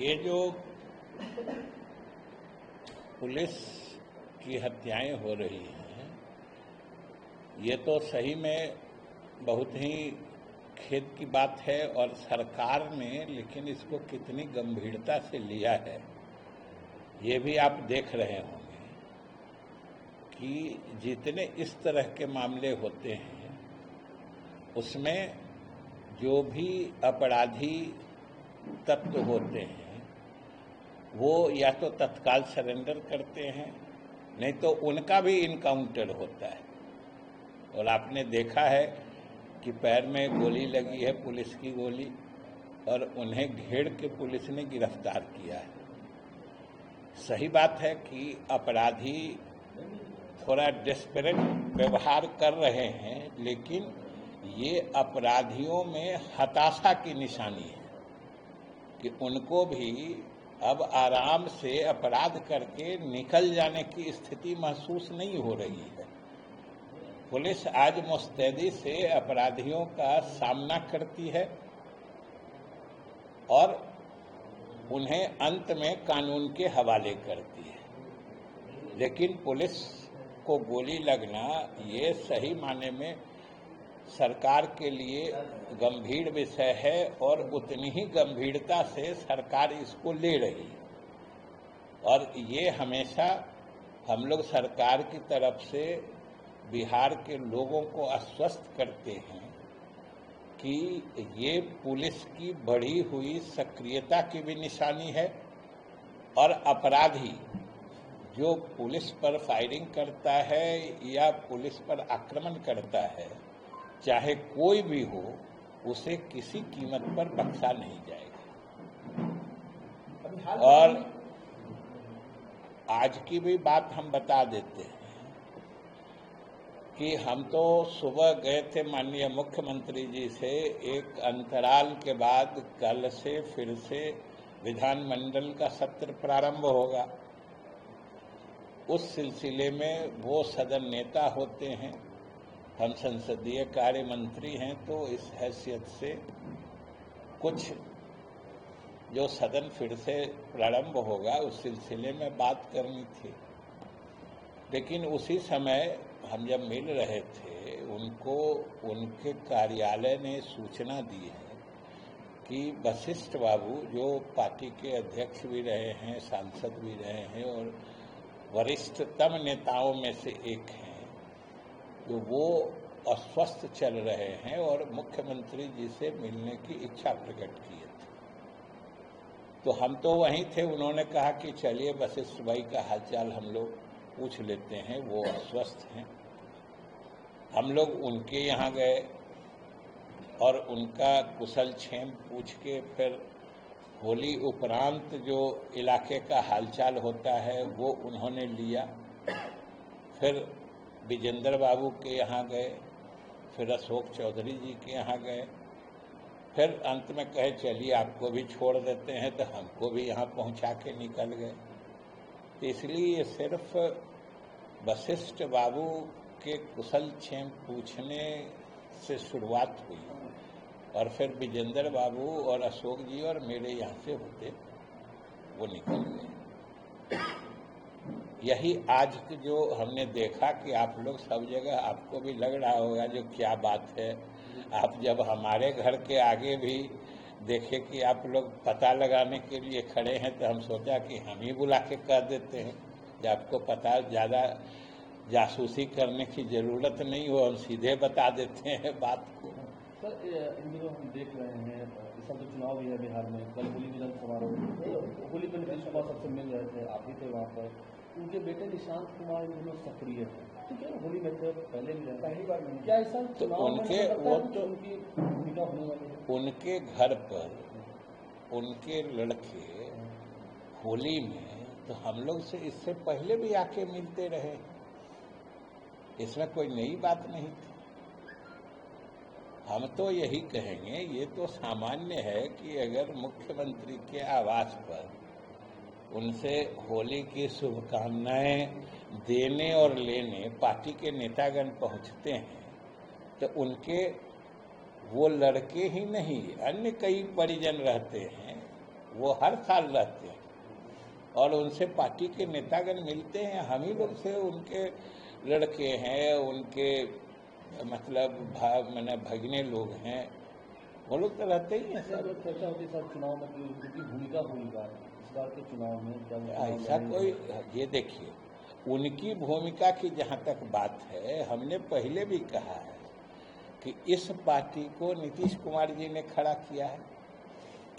ये जो पुलिस की हत्याएं हो रही हैं, ये तो सही में बहुत ही खेद की बात है। और सरकार ने लेकिन इसको कितनी गंभीरता से लिया है, ये भी आप देख रहे होंगे कि जितने इस तरह के मामले होते हैं उसमें जो भी अपराधी तत्व होते हैं वो या तो तत्काल सरेंडर करते हैं, नहीं तो उनका भी इनकाउंटर होता है। और आपने देखा है कि पैर में गोली लगी है, पुलिस की गोली, और उन्हें घेर के पुलिस ने गिरफ्तार किया है। सही बात है कि अपराधी थोड़ा डेस्परेट व्यवहार कर रहे हैं, लेकिन ये अपराधियों में हताशा की निशानी है कि उनको भी अब आराम से अपराध करके निकल जाने की स्थिति महसूस नहीं हो रही है। पुलिस आज मुस्तैदी से अपराधियों का सामना करती है और उन्हें अंत में कानून के हवाले करती है। लेकिन पुलिस को गोली लगना ये सही माने में सरकार के लिए गंभीर विषय है और उतनी ही गंभीरता से सरकार इसको ले रही है। और ये हमेशा हम लोग सरकार की तरफ से बिहार के लोगों को आश्वस्त करते हैं कि ये पुलिस की बढ़ी हुई सक्रियता की भी निशानी है। और अपराधी जो पुलिस पर फायरिंग करता है या पुलिस पर आक्रमण करता है, चाहे कोई भी हो, उसे किसी कीमत पर बख्शा नहीं जाएगा। और आज की भी बात हम बता देते हैं कि हम तो सुबह गए थे माननीय मुख्यमंत्री जी से, एक अंतराल के बाद कल से फिर से विधानमंडल का सत्र प्रारंभ होगा। उस सिलसिले में वो सदन नेता होते हैं, हम संसदीय कार्य मंत्री हैं, तो इस हैसियत से कुछ जो सदन फिर से प्रारंभ होगा उस सिलसिले में बात करनी थी। लेकिन उसी समय हम जब मिल रहे थे, उनको उनके कार्यालय ने सूचना दी है कि वशिष्ठ बाबू, जो पार्टी के अध्यक्ष भी रहे हैं, सांसद भी रहे हैं और वरिष्ठतम नेताओं में से एक हैं, तो वो अस्वस्थ चल रहे हैं और मुख्यमंत्री जी से मिलने की इच्छा प्रकट की है। तो हम तो वहीं थे, उन्होंने कहा कि चलिए वशिष्ठ भाई का हालचाल हम लोग पूछ लेते हैं, वो अस्वस्थ हैं। हम लोग उनके यहाँ गए और उनका कुशल क्षेम पूछ के फिर होली उपरांत जो इलाके का हालचाल होता है वो उन्होंने लिया। फिर विजेंद्र बाबू के यहाँ गए, फिर अशोक चौधरी जी के यहाँ गए, फिर अंत में कहे चलिए आपको भी छोड़ देते हैं, तो हमको भी यहाँ पहुँचा के निकल गए। तो इसलिए सिर्फ वशिष्ठ बाबू के कुशल क्षेम पूछने से शुरुआत हुई और फिर विजेंद्र बाबू और अशोक जी और मेरे यहाँ से होते वो निकल गए। यही आज जो हमने देखा कि आप लोग सब जगह, आपको भी लग रहा होगा जो क्या बात है, आप जब हमारे घर के आगे भी देखे कि आप लोग पता लगाने के लिए खड़े हैं, तो हम सोचा कि हम ही बुला के कह देते हैं कि आपको पता, ज़्यादा जासूसी करने की ज़रूरत नहीं हो, हम सीधे बता देते हैं बात को। सर, इन दिनों हम देख रहे हैं इस समय चुनाव भी है बिहार में, कल होली मिलन समारोह, होली पर नीतीश कुमार सबसे मिल रहे थे, आप भी थे वहाँ पर। उनके बेटे निशांत कुमार इन दिनों सक्रिय है, तो क्या होली में थे, पहले भी पहली बार में क्या ऐसा तो उनके वो तो उनकी भूमिका होने वाली है? उनके घर पर उनके लड़के होली में तो हम लोग से इससे पहले भी आके मिलते रहे, इसमें कोई नई बात नहीं थी। हम तो यही कहेंगे, ये तो सामान्य है कि अगर मुख्यमंत्री के आवास पर उनसे होली की शुभकामनाएं देने और लेने पार्टी के नेतागण पहुंचते हैं, तो उनके वो लड़के ही नहीं अन्य कई परिजन रहते हैं वो हर साल रहते हैं और उनसे पार्टी के नेतागण मिलते हैं। हम ही लोग से उनके लड़के हैं, उनके मतलब मैंने भगने लोग हैं, वो लोग तो रहते ही हैं। सर चर्चा होती है सर चुनाव में कि उनकी भूमिका होगा इस बार के चुनाव में, क्या ऐसा कोई, ये देखिए उनकी भूमिका की जहाँ तक बात है, हमने पहले भी कहा है कि इस पार्टी को नीतीश कुमार जी ने खड़ा किया है।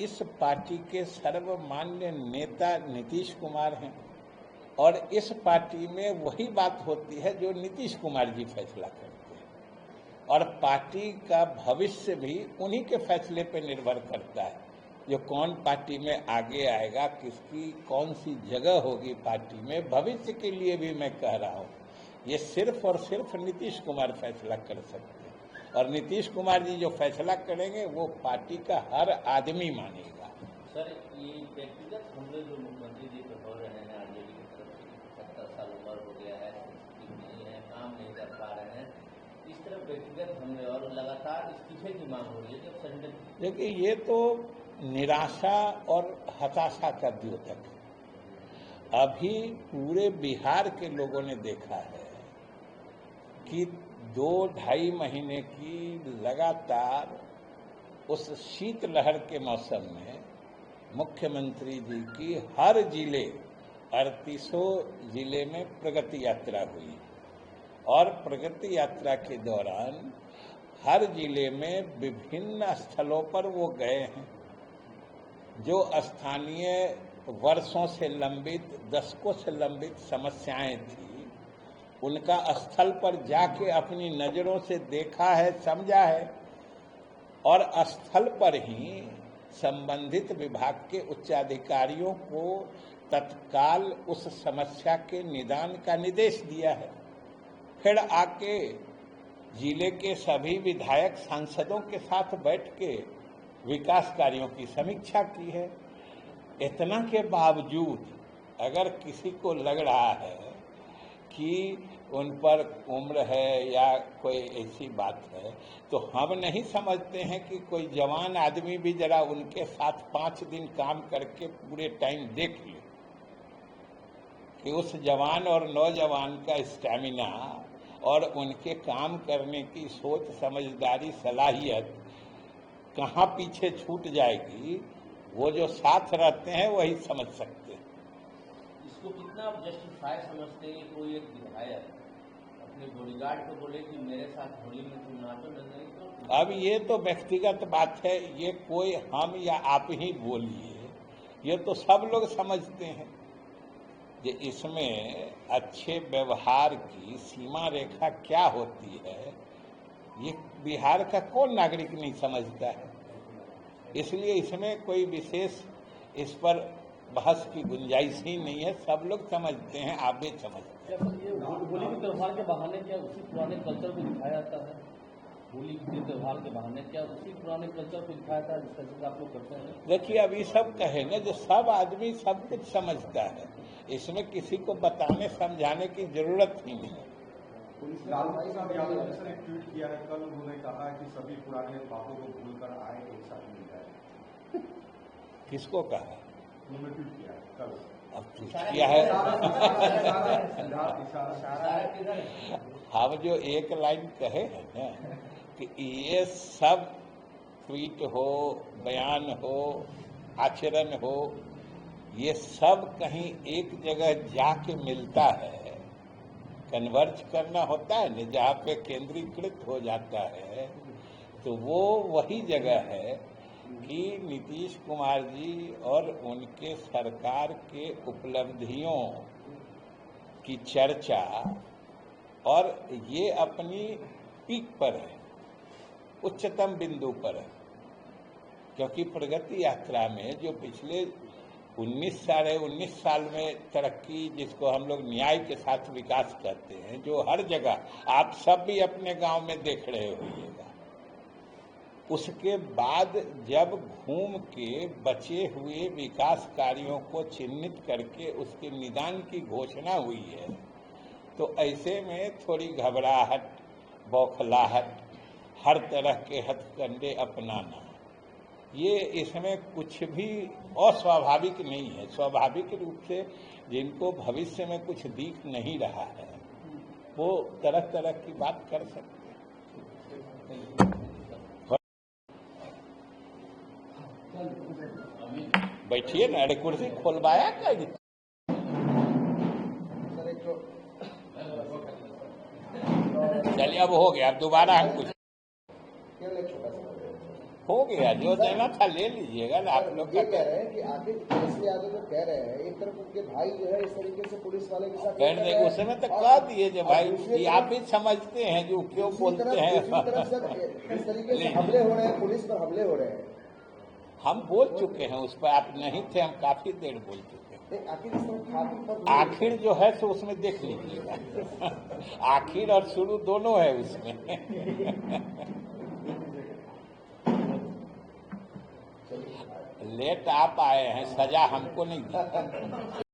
इस पार्टी के सर्वमान्य नेता नीतीश कुमार हैं और इस पार्टी में वही बात होती है जो नीतीश कुमार जी फैसला करते हैं और पार्टी का भविष्य भी उन्हीं के फैसले पर निर्भर करता है, जो कौन पार्टी में आगे आएगा, किसकी कौन सी जगह होगी पार्टी में। भविष्य के लिए भी मैं कह रहा हूँ, ये सिर्फ और सिर्फ नीतीश कुमार फैसला कर सकते हैं और नीतीश कुमार जी जो फैसला करेंगे वो पार्टी का हर आदमी मानेगा। सर, ये व्यक्तिगत हमले जो मुख्यमंत्री जी पे हो रहे हैं आरजेडी की तरफ से, 70 साल उम्र हो गया है, नहीं है, काम नहीं कर पा रहे हैं, इस तरह व्यक्तिगत हमले और लगातार इस्तीफे की मांग हो रही है जब संजय। देखिए ये तो निराशा और हताशा का द्योतक है। अभी पूरे बिहार के लोगों ने देखा है कि 2-2.5 महीने की लगातार उस शीतलहर के मौसम में मुख्यमंत्री जी की हर जिले 38 जिले में प्रगति यात्रा हुई और प्रगति यात्रा के दौरान हर जिले में विभिन्न स्थलों पर वो गए हैं। जो स्थानीय वर्षों से लंबित, दशकों से लंबित समस्याएं थी, उनका स्थल पर जाके अपनी नज़रों से देखा है, समझा है और स्थल पर ही संबंधित विभाग के उच्चाधिकारियों को तत्काल उस समस्या के निदान का निर्देश दिया है। फिर आके जिले के सभी विधायक सांसदों के साथ बैठ के विकास कार्यों की समीक्षा की है। इतना के बावजूद अगर किसी को लग रहा है कि उन पर उम्र है या कोई ऐसी बात है, तो हम नहीं समझते हैं कि कोई जवान आदमी भी जरा उनके साथ 5 दिन काम करके पूरे टाइम देख ले कि उस जवान और नौजवान का स्टैमिना और उनके काम करने की सोच, समझदारी, सलाहियत कहाँ पीछे छूट जाएगी, वो जो साथ रहते हैं वही समझ सकते हैं। इसको कितना आप जस्टिफाई समझते हैं कि कोई एक विधायक अपने बॉडीगार्ड को बोले कि मेरे साथ होली में तुम नाचो नहीं? तो अब ये तो व्यक्तिगत बात है, ये कोई हम या आप ही बोलिए, ये तो सब लोग समझते हैं कि इसमें अच्छे व्यवहार की सीमा रेखा क्या होती है, ये बिहार का कौन नागरिक नहीं समझता है। इसलिए इसमें कोई विशेष इस पर बहस की गुंजाइश ही नहीं है, सब लोग समझते हैं, आप भी समझते हैं। ये होली के त्यौहार के बहाने क्या उसी पुराने कल्चर को दिखाया जाता है? होली के त्यौहार के बहाने क्या उसी पुराने कल्चर को दिखाया जाता है जिसका जिक्र आप लोग करते हैं? देखिए अभी सब कहे ना, जो सब आदमी सब कुछ समझता है, इसमें किसी को बताने समझाने की जरूरत ही नहीं है। लालू प्रसाद यादव ने सर एक ट्वीट किया है कल, उन्होंने कहा है कि सभी पुराने बातों को भूलकर आए एक साथ मिल जाए। किसको कहा? उन्होंने ट्वीट किया है कल। अब ट्वीट किया है हम जो एक लाइन कहे हैं ना कि ये सब ट्वीट हो, बयान हो, आचरण हो, ये सब कहीं एक जगह जाके मिलता है, कन्वर्ज करना होता है न, जहाँ पे केंद्रीकृत हो जाता है, तो वो वही जगह है कि नीतीश कुमार जी और उनके सरकार के उपलब्धियों की चर्चा, और ये अपनी पीक पर है, उच्चतम बिंदु पर है। क्योंकि प्रगति यात्रा में जो पिछले 19 साल में तरक्की, जिसको हम लोग न्याय के साथ विकास कहते हैं, जो हर जगह आप सब भी अपने गांव में देख रहे होइएगा, उसके बाद जब घूम के बचे हुए विकास कार्यों को चिन्हित करके उसके निदान की घोषणा हुई है, तो ऐसे में थोड़ी घबराहट, बौखलाहट, हर तरह के हथकंडे अपनाना, ये इसमें कुछ भी अस्वाभाविक नहीं है। स्वाभाविक रूप से जिनको भविष्य में कुछ दिख नहीं रहा है वो तरह तरह की बात कर सकते हैं। बैठिए ना, अरे कुर्सी खोलवाया क्या? चलिए अब हो गया, अब दोबारा हम कुछ हो गया, जो देना था ले लीजिएगा ना। आप लोग ये कह रहे हैं कि आखिर तेजस्वी यादव जो कह रहे हैं, एक तरफ उनके भाई जो है इस तरीके से पुलिस वाले के साथ कह देंगे उस समय तक कह दिए जो भाई कि आप ही समझते हैं जो क्यों बोलते हैं। इस तरीके से हमले हो रहे हैं, पुलिस पर हमले हो रहे हैं। हम बोल चुके हैं उस पर, आप नहीं थे, हम काफी देर बोल चुके हैं। आखिर इस तरह खाकी पर आखिर जो है सो उसमें देख लीजिएगा। आखिर और शुरू दोनों है उसमें। लेट आप आए हैं, सजा हमको नहीं दी।